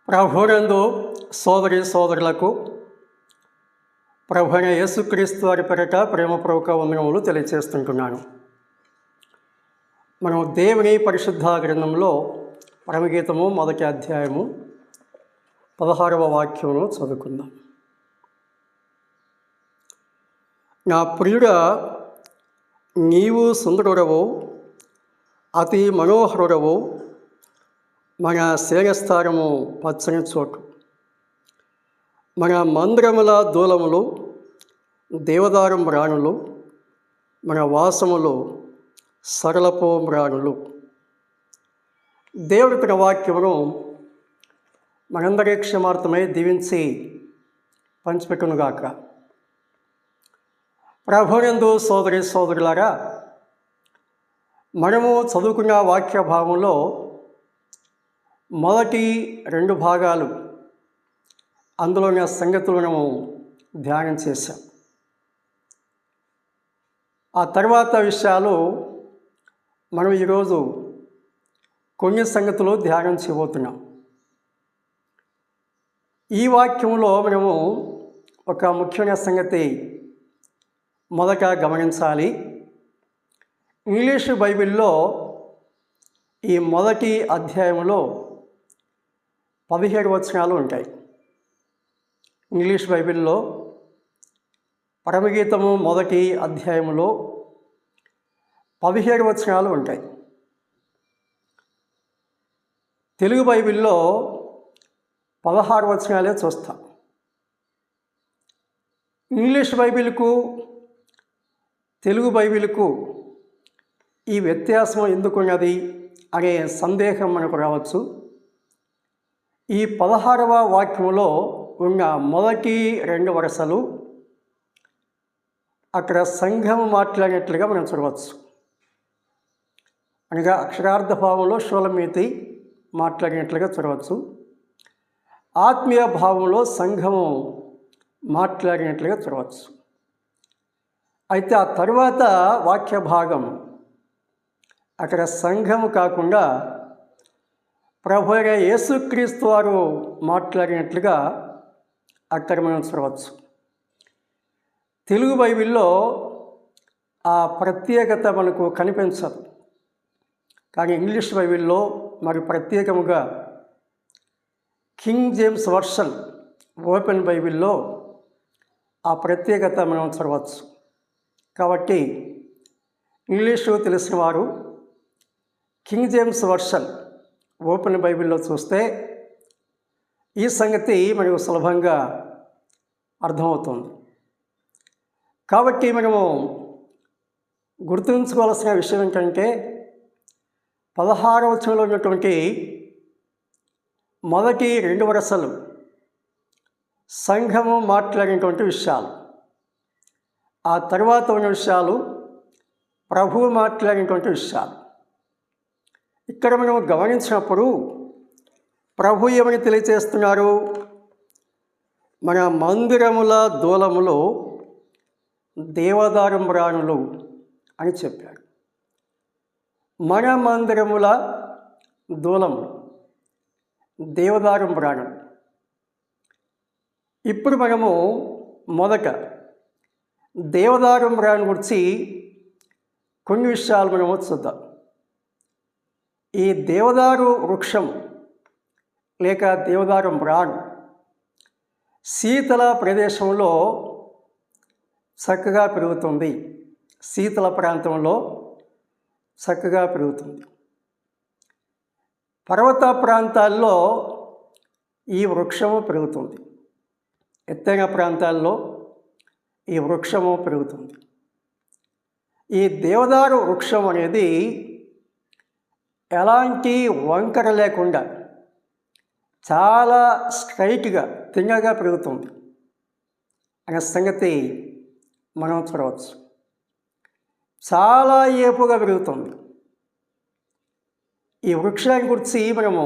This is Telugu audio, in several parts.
ప్రభునందు సోదరి సోదరులకు ప్రభువైన యేసుక్రీస్తు వారి పేరిట ప్రేమపూర్వక వందనములు తెలియజేస్తుంటున్నాను. మనం దేవుని పరిశుద్ధ గ్రంథంలో పరమగీతము 1వ అధ్యాయము 16వ వాక్యమును చదువుకుందాం. నా ప్రియుడా, నీవు సుందరుడవు, అతి మనోహరుడవు, మన శేయస్థానము పచ్చని చోటు. మన మందిరముల దూలములు దేవదారు మ్రాణులు, మన వాసములు సరళపు మ్రాణులు. దేవుడి తన వాక్యమును మనందరి క్షమార్థమై దీవించి పంచిపెట్టునుగాక. ప్రభునందు సోదరి సోదరులారా, మనము చదువుకున్న వాక్య భాగంలో మొదటి 2 భాగాలు అందులోని సంగతులను ధ్యానం చేశాం. ఆ తర్వాత విషయాలు మనం ఈరోజు కొన్ని సంగతులు ధ్యానం చేయబోతున్నాం. ఈ వాక్యంలో మనము ఒక ముఖ్యమైన సంగతి మొదట గమనించాలి. ఇంగ్లీషు బైబిల్లో ఈ మొదటి అధ్యాయంలో 17 వచనాలు ఉంటాయి. ఇంగ్లీష్ బైబిల్లో పరమగీతము 1వ అధ్యాయంలో 17 వచనాలు ఉంటాయి. తెలుగు బైబిల్లో 16 వచనాలే చూస్తాం. ఇంగ్లీష్ బైబిల్కు తెలుగు బైబిల్కు ఈ వ్యత్యాసం ఎందుకున్నది అనే సందేహం మనకు రావచ్చు. ఈ 16వ వాక్యంలో ఉన్న మొదటి 2 వరుసలు అక్కడ సంఘం మాట్లాడినట్లుగా మనం చూడవచ్చు. అనగా అక్షరార్థ భావంలో షోలమీతి మాట్లాడినట్లుగా చూడవచ్చు. ఆత్మీయ భావంలో సంఘము మాట్లాడినట్లుగా చూడవచ్చు. అయితే ఆ తరువాత వాక్య భాగం అక్కడ సంఘము కాకుండా ప్రభు అయిన యేసుక్రీస్తు వారు మాట్లాడినట్లుగా అక్కడ మనం చూడవచ్చు. తెలుగు బైబిల్లో ఆ ప్రత్యేకత మనకు కనిపించదు, కానీ ఇంగ్లీష్ బైబిల్లో మరి ప్రత్యేకముగా కింగ్ జేమ్స్ వర్షన్ ఓపెన్ బైబిల్లో ఆ ప్రత్యేకత మనం చూడవచ్చు. కాబట్టి ఇంగ్లీషు తెలిసిన వారు కింగ్ జేమ్స్ వర్షన్ ఓపెన్ బైబిల్లో చూస్తే ఈ సంగతి మనకు సులభంగా అర్థమవుతుంది. కాబట్టి మనము గుర్తుంచుకోవాల్సిన విషయం ఏంటంటే 16వ వచనంలో ఉన్నటువంటి మొదటి 2 వరుసలు సంఘము మాట్లాడినటువంటి విషయాలు, ఆ తర్వాత ఉన్న విషయాలు ప్రభువు మాట్లాడినటువంటి విషయాలు. ఇక్కడ మనం గమనించినప్పుడు ప్రభు ఏమని తెలియజేస్తున్నారు? మన మందిరముల దూలములు దేవదారు మ్రాణులు అని చెప్పాడు. మన మందిరముల దూలములు దేవదారు మ్రాణులు. ఇప్పుడు మనము మొదట దేవదారు మ్రాణు గురించి కొన్ని విషయాలు మనము చూద్దాం. ఈ దేవదారు వృక్షం లేక దేవదారు మ్రాణు శీతల ప్రదేశంలో చక్కగా పెరుగుతుంది. శీతల ప్రాంతంలో చక్కగా పెరుగుతుంది. పర్వత ప్రాంతాల్లో ఈ వృక్షము పెరుగుతుంది. ఎత్తైన ప్రాంతాల్లో ఈ వృక్షము పెరుగుతుంది. ఈ దేవదారు వృక్షం అనేది ఎలాంటి వంకర లేకుండా చాలా స్ట్రైట్గా తిన్నగా పెరుగుతుంది అనే సంగతి మనం చూడవచ్చు. చాలా ఏపుగా పెరుగుతుంది. ఈ వృక్షాన్ని గురించి మనము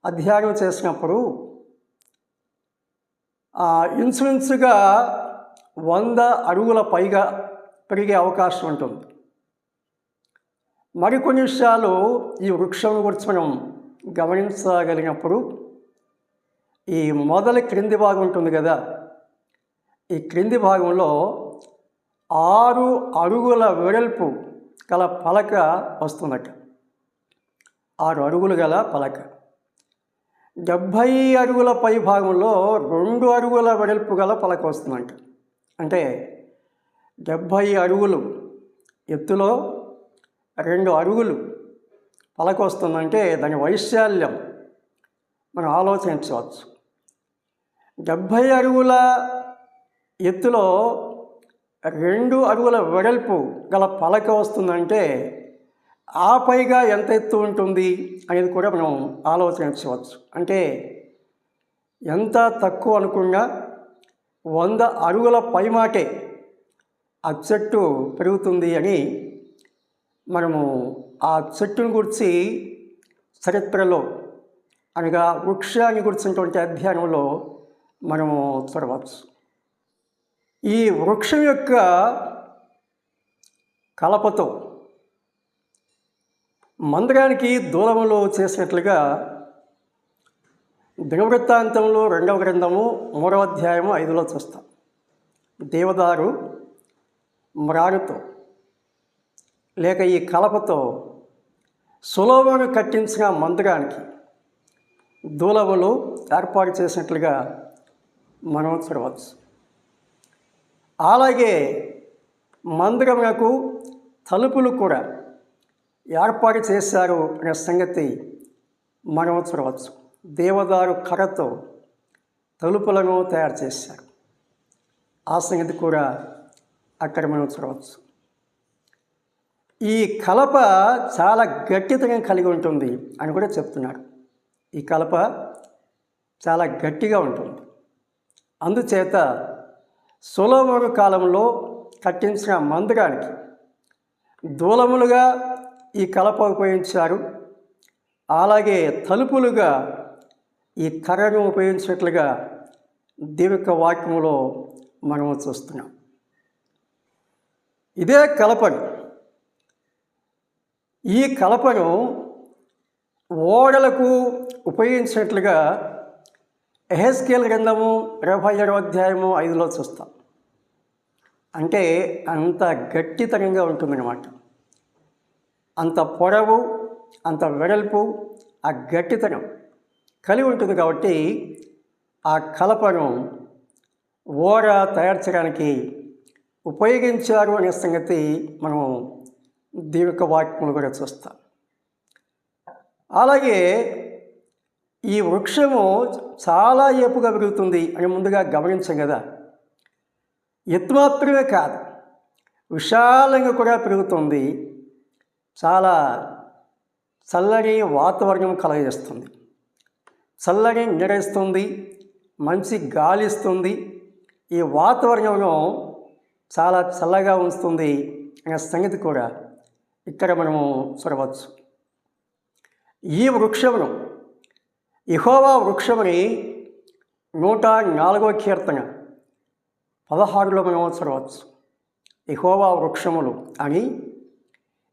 అధ్యయనం చేసినప్పుడు ఇన్సురెన్స్గా 100 అడుగుల పైగా పెరిగే అవకాశం ఉంటుంది. మరికొన్ని విషయాలు ఈ వృక్షం గురించి మనం గమనించగలిగినప్పుడు ఈ మొదటి క్రింది భాగం ఉంటుంది కదా, ఈ క్రింది భాగంలో 6 అడుగుల వెడల్పు గల పలక వస్తుందట. 6 అడుగులు గల పలక. 70 అడుగుల పై భాగంలో 2 అడుగుల వెడల్పు గల పలక వస్తుందంట. అంటే 70 అడుగులు ఎత్తులో 2 అడుగులు పలక వస్తుందంటే దాని వైశాల్యం మనం ఆలోచించవచ్చు. 70 అడుగుల ఎత్తులో 2 అడుగుల వెడల్పు గల పలక వస్తుందంటే ఆ పైగా ఎంత ఎత్తు ఉంటుంది అనేది కూడా మనం ఆలోచించవచ్చు. అంటే ఎంత తక్కువ అనుకున్నా 100 అడుగుల పైమాటే ఆ చెట్టు పెరుగుతుంది అని మనము ఆ చెట్టును గురించి చరిత్రలో అనగా వృక్షాన్ని గురించినటువంటి అధ్యయనంలో మనము చూడవచ్చు. ఈ వృక్షం యొక్క కలపతో మందిరానికి దూరంలో చేసినట్లుగా దినవృత్తాంతంలో 2వ గ్రంథము 3వ అధ్యాయము 5లో చూస్తాం. దేవదారు మ్రానుతో లేక ఈ కలపతో సొలొమోను కట్టించిన మందిరానికి దూలములు ఏర్పాటు చేసినట్లుగా మనం చూడవచ్చు. అలాగే మందిరమునకు తలుపులు కూడా ఏర్పాటు చేశారు అనే సంగతి మనం చూడవచ్చు. దేవదారు కర్రతో తలుపులను తయారు చేశారు. ఆ సంగతి కూడా అక్కడ మనం చూడవచ్చు. ఈ కలప చాలా గట్టితనం కలిగి ఉంటుంది అని కూడా చెప్తున్నారు. ఈ కలప చాలా గట్టిగా ఉంటుంది. అందుచేత సొలొమోను కాలంలో కట్టించిన మందిరానికి దూలములుగా ఈ కలప ఉపయోగించారు. అలాగే తలుపులుగా ఈ కర్రను ఉపయోగించినట్లుగా దేవుని యొక్క వాక్యములో మనము చూస్తున్నాం. ఇదే కలపను ఈ కలపను ఓడలకు ఉపయోగించినట్లుగా యెహెజ్కేలు గ్రంథము 27వ అధ్యాయము 5లో చూస్తాం. అంటే అంత గట్టితనంగా ఉంటుందన్నమాట. అంత పొడవు, అంత వెడల్పు, ఆ గట్టితనం కలిగి ఉంటుంది. కాబట్టి ఆ కలపను ఓడ తయారు చేయడానికి ఉపయోగించారు అనే సంగతి మనం దేవుని యొక్క వాక్యములు కూడా చూస్తాం. అలాగే ఈ వృక్షము చాలా ఏపుగా పెరుగుతుంది అని ముందుగా గమనించాం కదా. ఎత్తు మాత్రమే కాదు, విశాలంగా కూడా పెరుగుతుంది. చాలా చల్లని వాతావరణం కలగజేస్తుంది, చల్లని నీడేస్తుంది, మంచి గాలి ఇస్తుంది. ఈ వాతావరణంలో చాలా చల్లగా ఉంచుతుంది అనే సంగతి కూడా ఇక్కడ మనము చూడవచ్చు. ఈ వృక్షమును యెహోవా వృక్షముని 104వ కీర్తన 16లో మనం చూడవచ్చు. యెహోవా వృక్షములు అని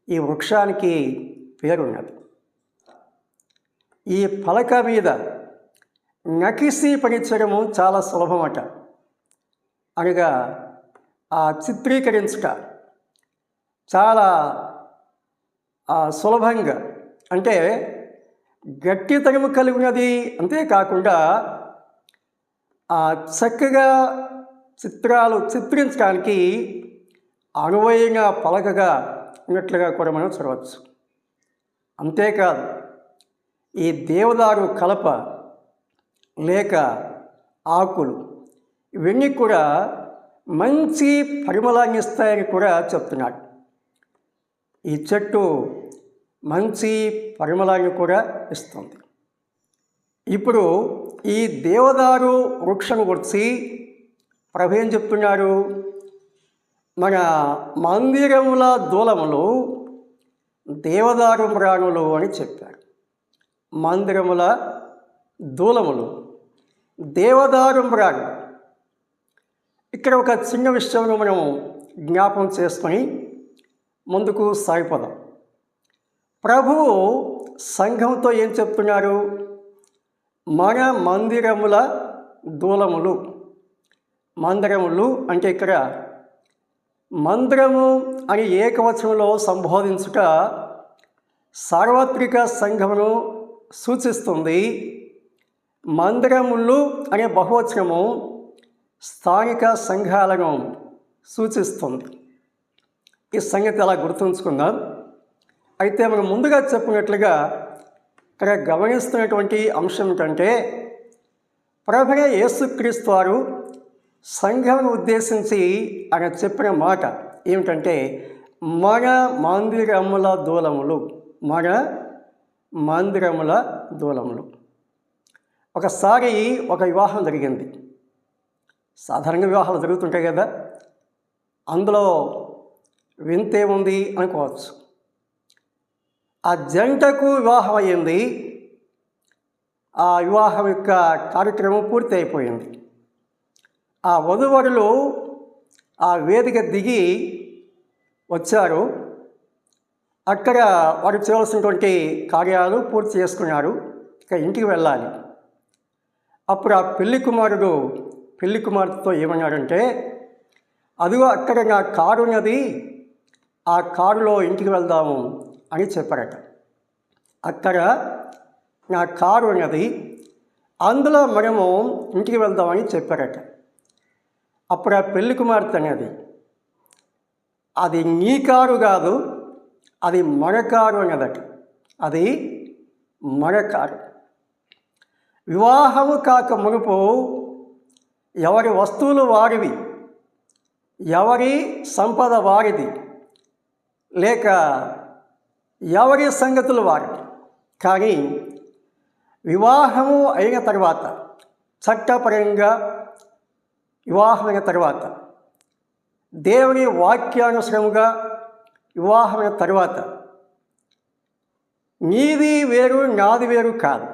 ఈ వృక్షానికి పేరున్నది. ఈ పలక మీద నకిసి పనిచేయడము చాలా సులభమట. అనగా ఆ చిత్రీకరించుట చాలా సులభంగా, అంటే గట్టితనము కలిగినది. అంతేకాకుండా చక్కగా చిత్రాలు చిత్రించడానికి అనువైన పలకగా ఉన్నట్లుగా కూడా మనం చూడవచ్చు. అంతేకాదు, ఈ దేవదారు కలప లేక ఆకులు ఇవన్నీ కూడా మంచి పరిమళాన్ని ఇస్తాయని కూడా చెప్తున్నాడు. ఈ చెట్టు మంచి పరిమళాన్ని కూడా ఇస్తుంది. ఇప్పుడు ఈ దేవదారు వృక్షం గురించి ప్రభు ఏం చెప్తున్నారు? మన మందిరముల దూలములు దేవదారు మ్రాణులు అని చెప్పారు. మందిరముల దూలములు దేవదారు మ్రాణులు. ఇక్కడ ఒక చిన్న విషయంలో మనం జ్ఞాపకం చేసుకొని ముందుకు సాగిపోదాం. ప్రభువు సంఘంతో ఏం చెప్తున్నారు? మన మందిరముల దూలములు. మందిరములు అంటే ఇక్కడ మందిరము అని ఏకవచనంలో సంబోధించుట సార్వత్రిక సంఘమును సూచిస్తుంది. మందిరములు అనే బహువచనము స్థానిక సంఘాలను సూచిస్తుంది. ఈ సంగతి అలా గుర్తుంచుకుందాం. అయితే మనం ముందుగా చెప్పినట్లుగా ఇక్కడ గమనిస్తున్నటువంటి అంశం ఏంటంటే, ప్రభువైన యేసుక్రీస్తు వారు సంఘమును ఉద్దేశించి ఆయన చెప్పిన మాట ఏమిటంటే, మన మందిరముల దూలములు. మన మందిరముల దూలములు. ఒకసారి ఒక వివాహం జరిగింది. సాధారణంగా వివాహాలు జరుగుతుంటాయి కదా, అందులో వింతే ఉంది అనుకోవచ్చు. ఆ జంటకు వివాహం అయ్యింది. ఆ వివాహం యొక్క కార్యక్రమం పూర్తి అయిపోయింది. ఆ వధూవరులు ఆ వేదిక దిగి వచ్చారు. అక్కడ వారు చేయవలసినటువంటి కార్యాలు పూర్తి చేసుకున్నారు. ఇక ఇంటికి వెళ్ళాలి. అప్పుడు ఆ పెళ్లి కుమారుడు పెళ్లి కుమార్తెతో ఏమన్నాడంటే, అదిగో అక్కడ నా కారు ఉన్నది, ఆ కారులో ఇంటికి వెళ్దాము అని చెప్పారట. అక్కడ నా కారు ఉన్నది, అందులో మనము ఇంటికి వెళ్దామని చెప్పారట. అప్పుడు ఆ పెళ్లి కుమార్తె అనేది, అది నీ కారు కాదు, అది మన కారు అన్నదట. అది మన కారు. వివాహము కాక మునుపు ఎవరి వస్తువులు వారివి, ఎవరి సంపద వారిది, లేక ఎవరి సంగతులు వారివి. కానీ వివాహము అయిన తర్వాత, చట్టపరంగా వివాహమైన తర్వాత, దేవుని వాక్యానుసరముగా వివాహమైన తర్వాత నీది వేరు నాది వేరు కాదు,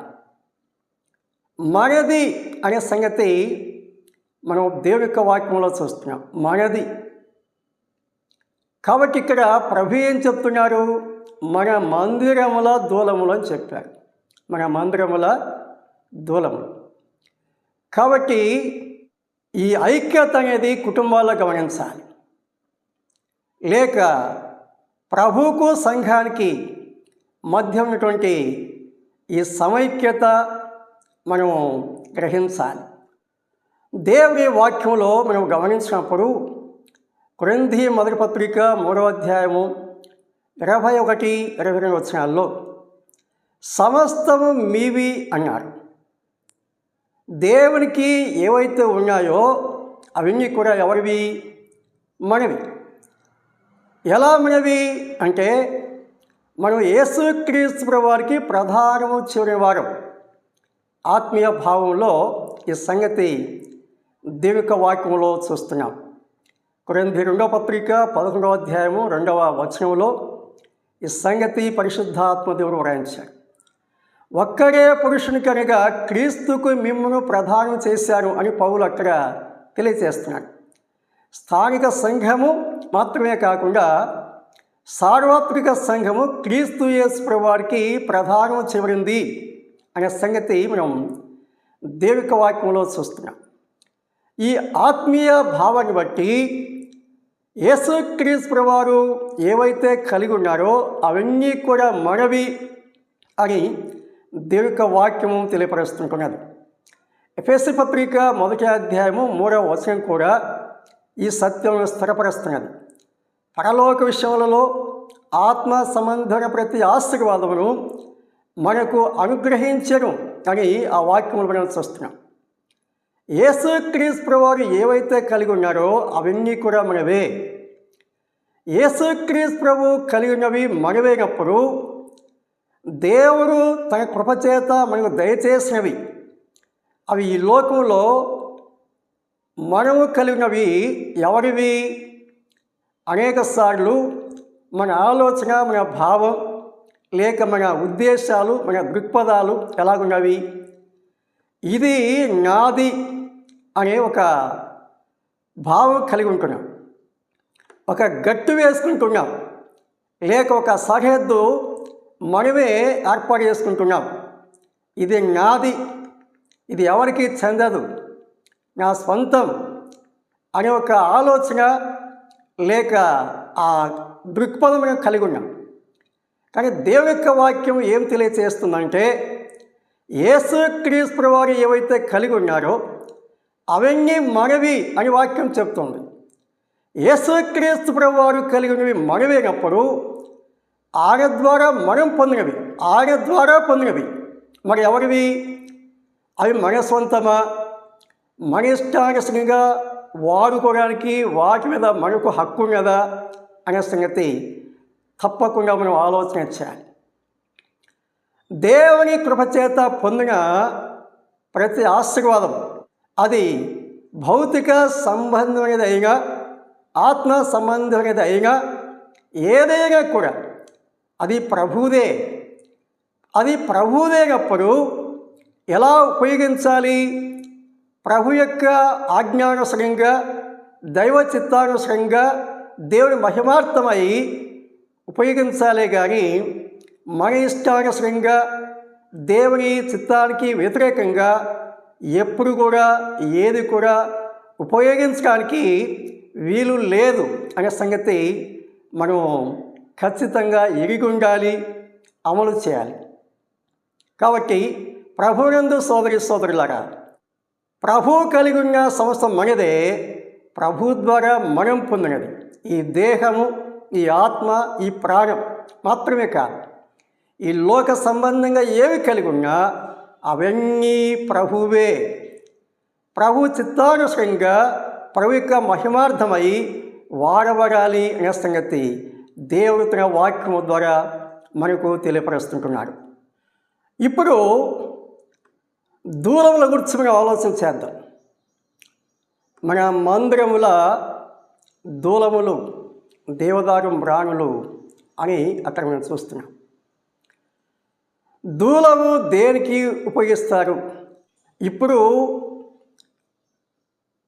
మనది అనే సంగతి మనం దేవుని యొక్క వాక్యంలో చూస్తున్నాం. మనది. కాబట్టి ఇక్కడ ప్రభు ఏం చెప్తున్నారు? మన మందిరముల దూలములు అని చెప్పారు. మన మందిరముల దూలములు. కాబట్టి ఈ ఐక్యత అనేది కుటుంబాల్లో గమనించాలి. లేక ప్రభువుకు సంఘానికి మధ్య ఉన్నటువంటి ఈ సమైక్యత మనము గ్రహించాలి. దేవుని వాక్యంలో మనం గమనించినప్పుడు కొరింథీ మొదటి పత్రిక 3వ అధ్యాయము 21, 22 వచనాల్లో సమస్తము మీవి అన్నారు. దేవునికి ఏవైతే ఉన్నాయో అవన్నీ కూడా ఎవరివి? మనవి. ఎలా మనవి అంటే, మనం యేసుక్రీస్తు ప్రభువారికి ప్రధానము చివరి వారం. ఆత్మీయ భావంలో ఈ సంగతి దేవుని యొక్క వాక్యంలో చూస్తున్నాం. కొరింథీ 2వ పత్రిక 11వ అధ్యాయము 2వ వచనంలో ఈ సంగతి పరిశుద్ధాత్మ దేవుడు వ్రాయించాడు. ఒక్కడే పురుషుని కనుక క్రీస్తుకు మిమ్మును ప్రధానం చేశారు అని పౌలు అక్కడ తెలియజేస్తున్నాడు. స్థానిక సంఘము మాత్రమే కాకుండా సార్వత్రిక సంఘము క్రీస్తు యేసు ప్రభువారికి ప్రధానం చివరింది అనే సంగతి మనం దేవుని వాక్యంలో చూస్తున్నాం. ఈ ఆత్మీయ భావాన్ని బట్టి యేసుక్రీస్తు ప్రభువారు ఏవైతే కలిగి ఉన్నారో అవన్నీ కూడా మనవి అని దేవుని వాక్యము తెలియపరుస్తున్నది. ఎఫెసీ పత్రిక 1వ అధ్యాయము 3వ వచనం కూడా ఈ సత్యమును స్థిరపరుస్తున్నది. పరలోక విషయములలో ఆత్మ సంబంధమైన ప్రతి ఆశీర్వాదమును మనకు అనుగ్రహించను అని ఆ వాక్యములు మనం చూస్తున్నాం. యేసుక్రీస్తు ప్రభువారు ఏవైతే కలిగి ఉన్నారో అవన్నీ కూడా మనవే. యేసుక్రీస్తు ప్రభువు కలిగి ఉన్నవి మనవేనప్పుడు దేవుడు తన కృపచేత మనకు దయచేసినవి అవి ఈ లోకంలో మనము కలిగినవి ఎవరివి? అనేక సార్లు మన ఆలోచన, మన భావం, లేక మన ఉద్దేశాలు, మన దృక్పథాలు ఎలాగున్నవి? ఇది నాది అనే ఒక భావం కలిగి ఉంటున్నాం. ఒక గట్టు వేసుకుంటున్నాం, లేక ఒక సరిహద్దు మనమే ఏర్పాటు చేసుకుంటున్నాం. ఇది నాది ఇది ఎవరికి చెందదు, నా స్వంతం అనే ఒక ఆలోచన లేక ఆ దృక్పథం మనం కలిగి ఉన్నాం. కానీ దేవుని యొక్క వాక్యం ఏం తెలియచేస్తుందంటే, యేసుక్రీస్తు వారు ఏవైతే కలిగి ఉన్నారో అవన్నీ మనవి అని వాక్యం చెప్తుంది. యేసుక్రీస్తు వారు కలిగి ఉన్నవి మనవేనప్పుడు ఆయన ద్వారా మనం పొందినవి, ఆయన ద్వారా పొందినవి మరి ఎవరివి? అవి మన సొంతమా? మన ఇష్టానుసరంగా వాడుకోవడానికి వాటి మీద మనకు హక్కు ఉన్నదా అనే సంగతి తప్పకుండా మనం ఆలోచన చేయాలి. దేవుని కృపచేత పొందిన ప్రతి ఆశీర్వాదం అది భౌతిక సంబంధమైనది అయినా ఆత్మ సంబంధమైనది అయినా ఏదైనా కూడా అది ప్రభువుదే. అది ప్రభువుదేనప్పుడు ఎలా ఉపయోగించాలి? ప్రభు యొక్క ఆజ్ఞానుసరంగా, దైవ చిత్తానుసరంగా, దేవుని మహిమార్థమై ఉపయోగించాలే కానీ మన ఇష్టానుసరంగా దేవుని చిత్తానికి వ్యతిరేకంగా ఎప్పుడు కూడా ఏది కూడా ఉపయోగించడానికి వీలు లేదు అనే సంగతి మనం ఖచ్చితంగా ఎరిగి ఉండాలి, అమలు చేయాలి. కాబట్టి ప్రభువునందు సోదరులారా, ప్రభువు కలిగి ఉన్న సంస్థ మనదే, ప్రభు ద్వారా మనం పొందినది. ఈ దేహము, ఈ ఆత్మ, ఈ ప్రాణం మాత్రమే కాదు, ఈ లోక సంబంధంగా ఏవి కలిగి ఉన్నా అవన్నీ ప్రభువే. ప్రభు చిత్తానుసరంగా ప్రభు యొక్క మహిమార్థమై వాడబడాలి అనే సంగతి దేవుడు తన వాక్యము ద్వారా మనకు తెలియపరుస్తుంటున్నాడు. ఇప్పుడు దూలముల గురించి మనం ఆలోచన చేద్దాం. మన మందిరముల దూలములు, దేవదారు మ్రాణులు అని అక్కడ మనం చూస్తున్నాం. దూలము దేనికి ఉపయోగిస్తారు? ఇప్పుడు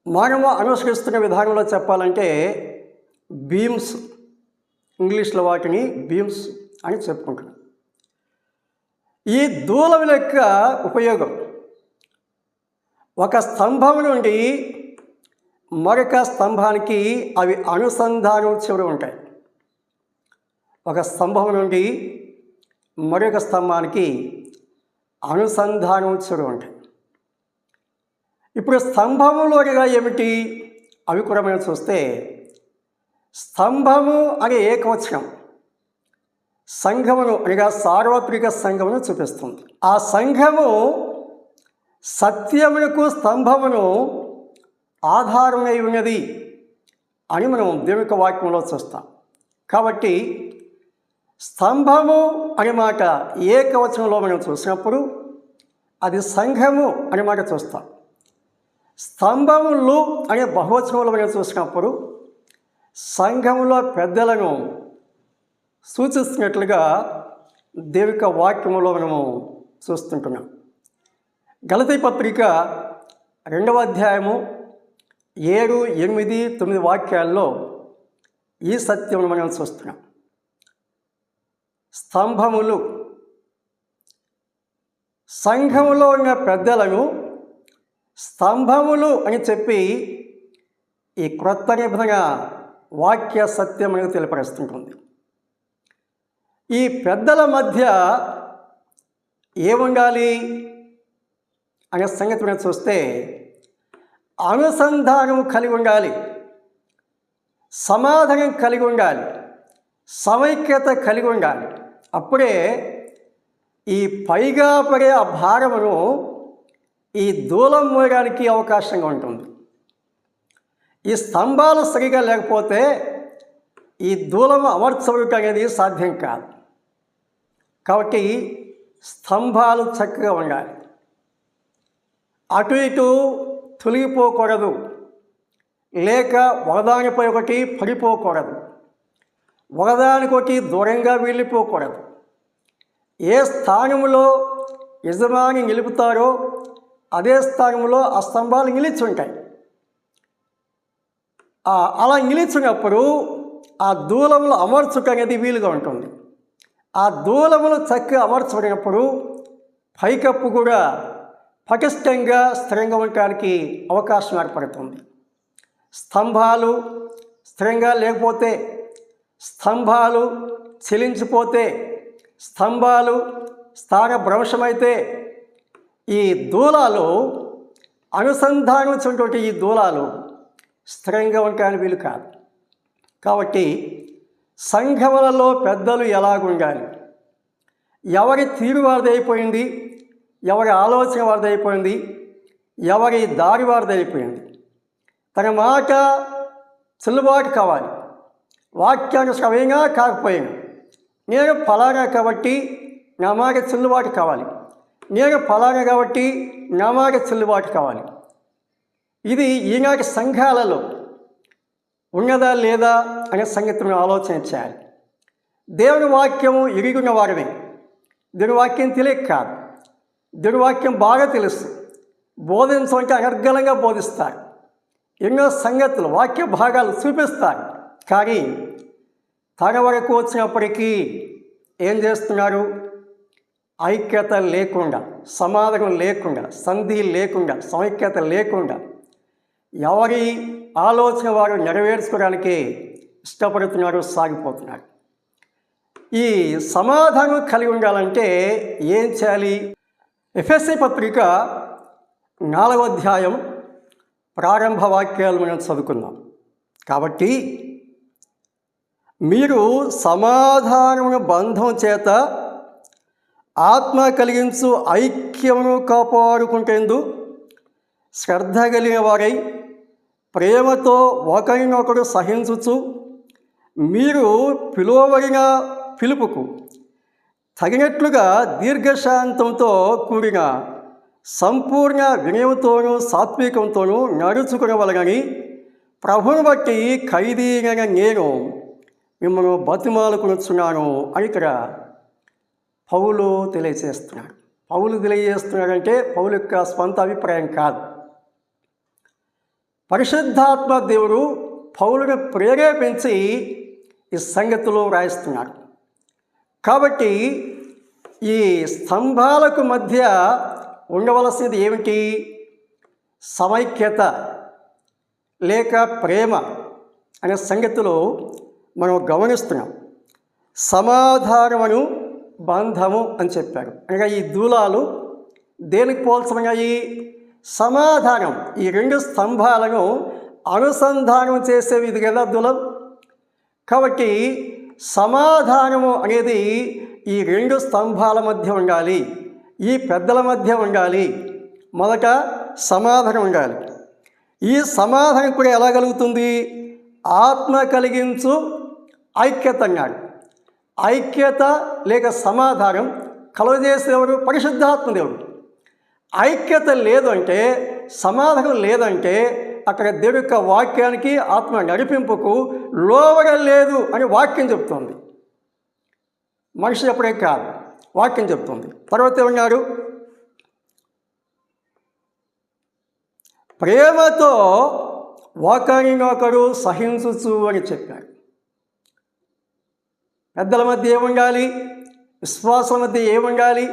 మనము అనుసరిస్తున్న విధానంలో చెప్పాలంటే బీమ్స్, ఇంగ్లీష్లో వాటిని బీమ్స్ అని చెప్పుకుంటున్నాం. ఈ దూలముల యొక్క ఉపయోగం ఒక స్తంభం నుండి మరొక స్తంభానికి అవి అనుసంధానం చివరి ఉంటాయి. ఒక స్తంభం నుండి మరొక స్తంభానికి అనుసంధానం చివరి ఉంటాయి. ఇప్పుడు స్తంభములు అనగా ఏమిటి? అవి కూడా మనం చూస్తే స్తంభము అనే ఏకవచనం సంఘమును అనగా సార్వత్రిక సంఘమును చూపిస్తుంది. ఆ సంఘము సత్యమునకు స్తంభమును ఆధారమై ఉన్నది అని మనం దేవుని యొక్క వాక్యంలో చూస్తాం. కాబట్టి స్తంభము అనే మాట ఏకవచనంలో మనం చూసినప్పుడు అది సంఘము అనే మాట చూస్తాం. స్తంభములు అనే బహువచనంలో మనం చూసినప్పుడు సంఘములో పెద్దలను సూచిస్తున్నట్లుగా దేవుని యొక్క వాక్యములో మనము చూస్తుంటున్నాం. గలతీ పత్రిక 2వ అధ్యాయము 7, 8, 9 వాక్యాల్లో ఈ సత్యమును మనం చూస్తున్నాం. స్తంభములు, సంఘములో ఉన్న పెద్దలను స్తంభములు అని చెప్పి ఈ క్రొత్త నిబంధన వాక్య సత్యం అనేది తెలియపరుస్తుంటుంది. ఈ పెద్దల మధ్య ఏముండాలి అనే సంగతి మనం చూస్తే అనుసంధానము కలిగి ఉండాలి, సమాధానం కలిగి ఉండాలి, సమైక్యత కలిగి ఉండాలి. అప్పుడే ఈ పైగా పడే ఆ భారమును ఈ దూలం మోయడానికి అవకాశంగా ఉంటుంది. ఈ స్తంభాలు సరిగా లేకపోతే ఈ దూలము అమర్చబడుట అనేది సాధ్యం కాదు. కాబట్టి స్తంభాలు చక్కగా ఉండాలి, అటు ఇటు తొలగిపోకూడదు, లేక ఒకదానిపై ఒకటి పడిపోకూడదు, ఒకదానికొకటి దూరంగా వెళ్ళిపోకూడదు. ఏ స్థానంలో యజమాని నిలుపుతారో అదే స్థానంలో ఆ స్తంభాలు నిలిచి ఉంటాయి. అలా నిలిచినప్పుడు ఆ దూలములు అమర్చుట అనేది వీలుగా ఉంటుంది. ఆ దూలములు చక్కగా అమర్చబడినప్పుడు పైకప్పు కూడా పటిష్టంగా స్థిరంగా ఉండటానికి అవకాశం ఏర్పడుతుంది. స్తంభాలు స్థిరంగా లేకపోతే, స్తంభాలు చెలించిపోతే, స్తంభాలు స్థానభ్రంశమైతే ఈ దూలాలు అనుసంధానించినటువంటి ఈ దూలాలు స్థిరంగా ఉండటానికి వీలు కాదు. కాబట్టి సంఘములలో పెద్దలు ఎలాగుండాలి, ఎవరి తీరు వారిదైపోయింది, ఎవరి ఆలోచన వారిదైపోయింది, ఎవరి దారి వారిదైపోయింది. తన మాట చెల్లుబాటు కావాలి, వాక్యానుసరంగా కాకపోయినా నేను ఫలానా కాబట్టి నా మాట చెల్లుబాటు కావాలి, నేను ఫలానా కాబట్టి నా మాట చెల్లుబాటు కావాలి. ఇది ఈనాటి సంఘాలలో ఉన్నదా లేదా అనే సంగతిని ఆలోచన చేయాలి. దేవుని వాక్యము ఎరుగున్న వారిని, దేవుని వాక్యం తెలియక కాదు, దేవుని వాక్యం బాగా తెలుసు, బోధించమంటే అనర్గళంగా బోధిస్తారు, ఎన్నో సంగతులు వాక్య భాగాలు చూపిస్తారు. కానీ తన వరకు వచ్చినప్పటికీ ఏం చేస్తున్నారు? ఐక్యత లేకుండా, సమాధానం లేకుండా, సంధి లేకుండా, సమైక్యత లేకుండా ఎవరి ఆలోచన వారు నెరవేర్చుకోవడానికి ఇష్టపడుతున్నారు, సాగిపోతున్నారు. ఈ సమాధానం కలిగి ఉండాలంటే ఏం చేయాలి? ఎఫెసీ పత్రిక 4వ అధ్యాయం ప్రారంభ వాక్యాలు మనం చదువుకుందాం. కాబట్టి మీరు సమాధానమును బంధం చేత ఆత్మ కలిగించు ఐక్యమును కాపాడుకుంటేందు శ్రద్ధ కలిగిన వారై ప్రేమతో ఒకరినొకడు సహించుచు మీరు పిలువబడిన పిలుపుకు తగినట్లుగా దీర్ఘశాంతంతో కూడిన సంపూర్ణ వినయంతోనూ సాత్వికంతోనూ నడుచుకునవలనని ప్రభువును బట్టి ఖైదీగా నేను మిమ్మల్ని బతిమాలుకొనుచున్నాను అని ఇక్కడ పౌలు తెలియజేస్తున్నాడు. పౌలు తెలియజేస్తున్నాడంటే పౌలు యొక్క స్వంత అభిప్రాయం కాదు. పరిశుద్ధాత్మ దేవుడు పౌలును ప్రేరేపించి ఈ సంగతులు రాయిస్తున్నాడు. కాబట్టి ఈ స్తంభాలకు మధ్య ఉండవలసింది ఏమిటి? సమైక్యత లేక ప్రేమ అనే సంగతులు మనం గమనిస్తున్నాం. సమాధానమును బంధము అని చెప్పాడు. అనగా ఈ దూలాలు దేనికి పోల్చమన్నాయి? సమాధానం. ఈ రెండు స్తంభాలను అనుసంధానం చేసేవి ఇది కదా దూలం. కాబట్టి సమాధానము అనేది ఈ రెండు స్తంభాల మధ్య ఉండాలి, ఈ పెద్దల మధ్య ఉండాలి. మొదట సమాధానం ఉండాలి. ఈ సమాధానం కూడా ఎలా కలుగుతుంది? ఆత్మ కలిగించు ఐక్యత అన్నాడు. ఐక్యత లేక సమాధానం కలుగజేసేవాడు పరిశుద్ధాత్మ దేవుడు. ఐక్యత లేదు అంటే, సమాధానం లేదంటే అక్కడ దేవుడి యొక్క వాక్యానికి ఆత్మ నడిపింపుకు లోబడలేదు అని వాక్యం చెప్తుంది. మనిషి చెప్పడే కాదు, వాక్యం చెప్తుంది. తర్వాత ఏమన్నాడు? ప్రేమతో ఒకరినొకరు సహించుచు అని చెప్పాడు. పెద్దల మధ్య ఏముండాలి? విశ్వాసం మధ్య ఏముండాలి?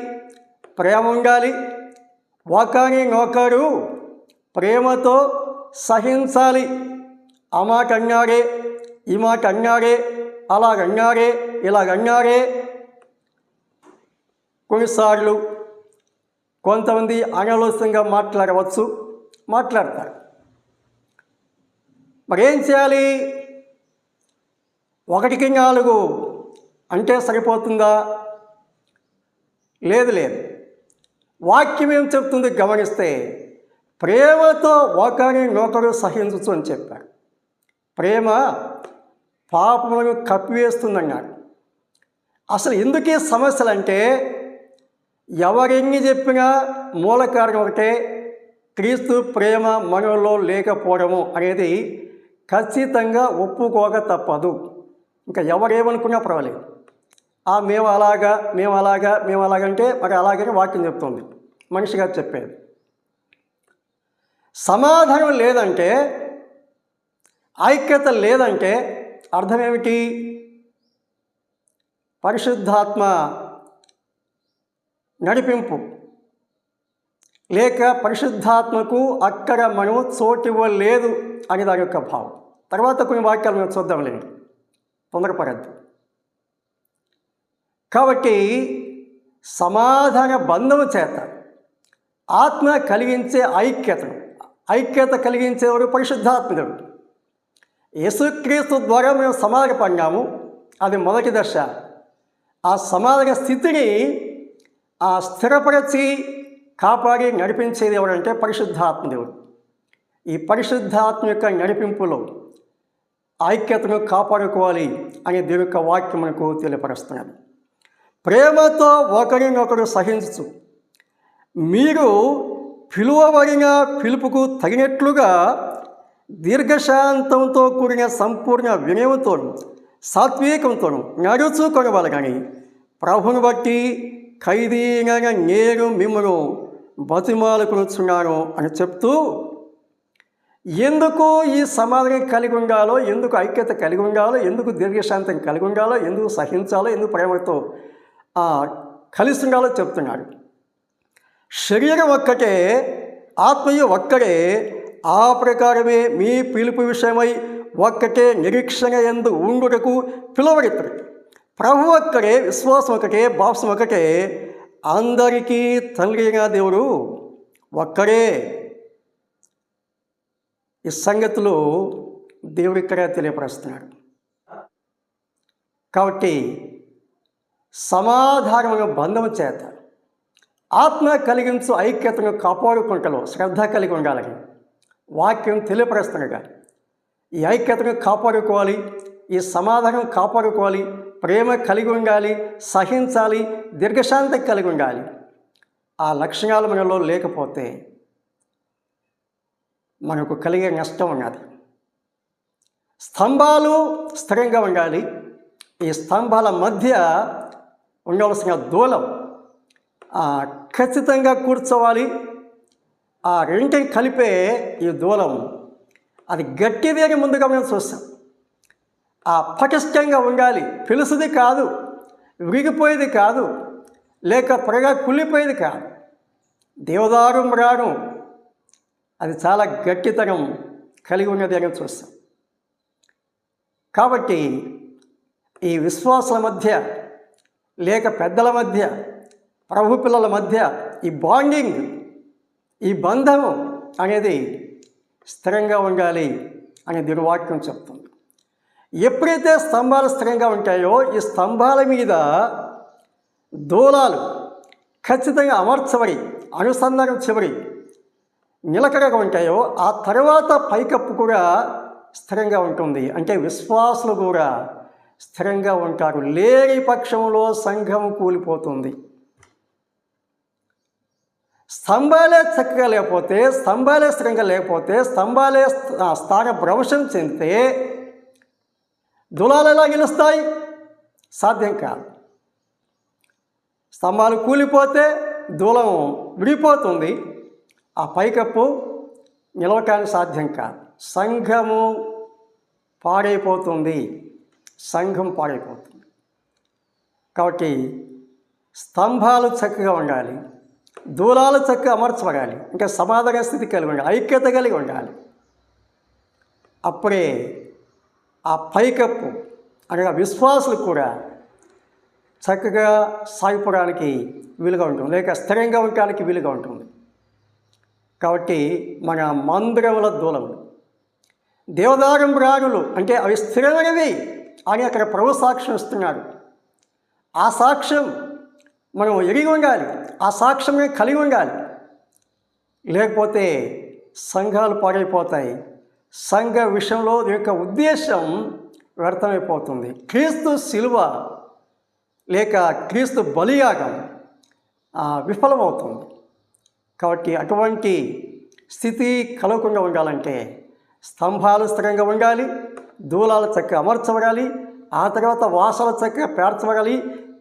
ప్రేమ ఉండాలి. ఒకరినొకరు ప్రేమతో సహించాలి. ఆ మాట అన్నాడే, ఈ మాట అన్నాడే, అలాగన్నాడే, ఇలాగన్నాడే. కొన్నిసార్లు కొంతమంది అనవసరంగా మాట్లాడవచ్చు, మాట్లాడతారు. మరేం చేయాలి? 1కి 4 అంటే సరిపోతుందా? లేదు. వాక్యం ఏం చెప్తుంది గమనిస్తే, ప్రేమతో ఒకరినొకరు సహించు అని చెప్పారు. ప్రేమ పాపములను కప్పివేస్తుందన్నాడు. అసలు ఎందుకు ఈ సమస్యలు అంటే, ఎవరెన్ని చెప్పినా మూల కారణం ఒకటే, క్రీస్తు ప్రేమ మనలో లేకపోవడము అనేది ఖచ్చితంగా ఒప్పుకోక తప్పదు. ఇంకా ఎవరేమనుకున్నా పర్వాలేదు. మేము అలాగంటే మరి అలాగనే వాక్యం చెప్తుంది, మనిషిగా చెప్పేది. సమాధానం లేదంటే, ఐక్యత లేదంటే అర్థం ఏమిటి? పరిశుద్ధాత్మ నడిపింపు లేక పరిశుద్ధాత్మకు అక్కడ మనం చోటు ఇవ్వలేదు అని దాని యొక్క భావం. తర్వాత కొన్ని వాక్యాలు మేము చూద్దాంలేండి, తొందరపడద్దు. కాబట్టి సమాధాన బంధము చేత ఆత్మ కలిగించే ఐక్యత కలిగించేవాడు పరిశుద్ధాత్ముడు. యేసుక్రీస్తు ద్వారా మేము సమాధానపడినాము, అది మొదటి దశ. ఆ సమాధాన స్థితిని స్థిరపరచి కాపాడి నడిపించేది ఎవరంటే పరిశుద్ధాత్మదేవుడు. ఈ పరిశుద్ధాత్మ యొక్క నడిపింపులో ఐక్యతను కాపాడుకోవాలి అని దేవుని యొక్క వాక్యం మనకు తెలియపరుస్తున్నది. ప్రేమతో ఒకరినొకరు సహించు, మీరు పిలువబడిన పిలుపుకు తగినట్లుగా దీర్ఘశాంతంతో కూడిన సంపూర్ణ వినయంతోను సాత్వికంతోను నడుచుకొనవలెనని ప్రభువును బట్టి ఖైదీనైన నేను మిమ్మల్ని బతిమాలుకొనుచున్నాను అని చెప్తూ, ఎందుకు ఈ సమాధానం కలిగి ఉండాలో, ఎందుకు ఐక్యత కలిగి ఉండాలో, ఎందుకు దీర్ఘశాంతం కలిగి ఉండాలో, ఎందుకు సహించాలో, ఎందుకు ప్రేమతో కలిసి ఉండాలో చెప్తున్నాడు. శరీరం ఒక్కటే, ఆత్మయు ఒక్కడే, ఆ ప్రకారమే మీ పిలుపు విషయమై ఒక్కటే నిరీక్షణ యందు ఉండుటకు పిలువబడతారు. ప్రభు ఒక్కడే, విశ్వాసం ఒకటే, బాప్సం ఒకటే, అందరికీ తండ్రి అయిన దేవుడు ఒక్కడే. ఈ సంగతులు దేవుడు ఇక్కడ తెలియపరుస్తున్నాడు. కాబట్టి సమాధానమైన బంధము చేత ఆత్మ కలిగించు ఐక్యతను కాపాడుకుంటలో శ్రద్ధ కలిగి ఉండాలని వాక్యం తెలియపరుస్తుండగా, ఈ ఐక్యతను కాపాడుకోవాలి, ఈ సమాధానం కాపాడుకోవాలి, ప్రేమ కలిగి ఉండాలి, సహించాలి, దీర్ఘశాంతం కలిగి ఉండాలి. ఆ లక్షణాలు మనలో లేకపోతే మనకు కలిగే నష్టం ఉన్నది. స్తంభాలు స్థిరంగా ఉండాలి. ఈ స్తంభాల మధ్య ఉండవలసిన దూలం ఖచ్చితంగా కూర్చోవాలి. ఆ రెంటిని కలిపే ఈ దూలం అది గట్టిది అని ముందుగా మనం చూస్తాం. పటిష్టంగా ఉండాలి, పిలుసుది కాదు, విరిగిపోయేది కాదు, లేక త్వరగా కుళ్ళిపోయేది కాదు. దేవదారు మ్రాను అది చాలా గట్టితనం కలిగి ఉన్నది అని చూస్తాం. కాబట్టి ఈ విశ్వాసాల మధ్య లేక పెద్దల మధ్య, ప్రభు పిల్లల మధ్య ఈ బాండింగ్, ఈ బంధము అనేది స్థిరంగా ఉండాలి అని దేవుని వాక్యం చెప్తుంది. ఎప్పుడైతే స్తంభాలు స్థిరంగా ఉంటాయో, ఈ స్తంభాల మీద దూలాలు ఖచ్చితంగా అమర్చబడి అనుసంధానం చివరి నిలకడగా ఉంటాయో, ఆ తర్వాత పైకప్పు కూడా స్థిరంగా ఉంటుంది. అంటే విశ్వాసులు కూడా స్థిరంగా ఉంటారు. లేని పక్షంలో సంఘం కూలిపోతుంది. స్తంభాలే చక్కగా లేకపోతే, స్తంభాలే స్థిరంగా లేకపోతే, స్తంభాలే స్థాన భ్రంశం చెందితే దూలాలు ఎలా గెలుస్తాయి? సాధ్యం కాదు. స్తంభాలు కూలిపోతే దూలం విడిపోతుంది, ఆ పైకప్పు నిలవటానికి సాధ్యం కాదు. సంఘము పాడైపోతుంది, సంఘం పాడైపోతుంది. కాబట్టి స్తంభాలు చక్కగా ఉండాలి, దూలాలు చక్కగా అమర్చబడాలి, ఇంకా సమాధాన స్థితి కలిగి ఉండాలి, ఐక్యత కలిగి ఉండాలి. అప్పుడే ఆ పైకప్పు అనగా విశ్వాసులు కూడా చక్కగా సాగిపోవడానికి వీలుగా ఉంటుంది, లేక స్థిరంగా ఉండటానికి వీలుగా ఉంటుంది. కాబట్టి మన మందిరముల దూలములు, దేవదారం రాణులు అంటే అవి స్థిరమైనవి అని అక్కడ ప్రభు సాక్ష్యం ఇస్తున్నాడు. ఆ సాక్ష్యం మనం ఎరిగి ఉండాలి, ఆ సాక్ష్యం కలిగి ఉండాలి. లేకపోతే సంఘాలు పాడైపోతాయి. సంఘ విషయంలో యొక్క ఉద్దేశం వ్యర్థమైపోతుంది. క్రీస్తు శిలువ లేక క్రీస్తు బలియాగం విఫలమవుతుంది. కాబట్టి అటువంటి స్థితి కలగకుండా ఉండాలంటే స్తంభాలు స్థిరంగా ఉండాలి, దూలాలు చక్కగా అమర్చబడాలి, ఆ తర్వాత వాసలు చక్కగా పేర్చబడాలి,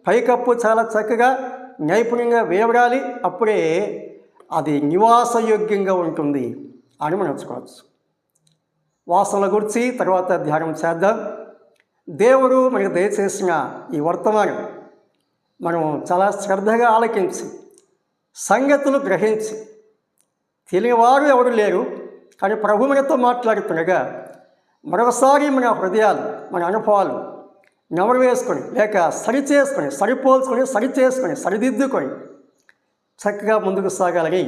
పైకప్పు చాలా చక్కగా నైపుణ్యంగా వేయబడాలి. అప్పుడే అది నివాసయోగ్యంగా ఉంటుంది అని మనం నేర్చుకోవచ్చు. వాసనల గురించి తర్వాత ధ్యానం చేద్దాం. దేవుడు మనకు దయచేసిన ఈ వర్తమానం మనం చాలా శ్రద్ధగా ఆలకించి సంగతులు గ్రహించి తెలియవారు ఎవరు లేరు. కానీ ప్రభు మనతో మాట్లాడుతుండగా మరొకసారి మన హృదయాలు, మన అనుభవాలు నెమరు వేసుకొని, లేక సరిచేసుకొని, సరిపోల్చుకొని, సరిదిద్దుకొని చక్కగా ముందుకు సాగాలని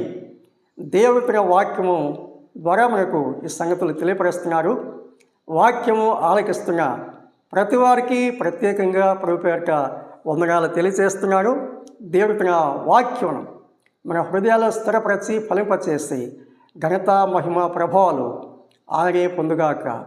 దేవుడి తన వాక్యము ద్వారా మనకు ఈ సంగతులు తెలియపరుస్తున్నారు. వాక్యము ఆలకిస్తున్న ప్రతి వారికి ప్రత్యేకంగా ప్రభు పేరిట వందనాలు తెలియజేస్తున్నాడు. దేవుడి తన వాక్యమును మన హృదయాల్లో స్థిరపరిచి ఫలింపచేసి ఘనత, మహిమ, ప్రభావాలు ఆయనే పొందుగాక.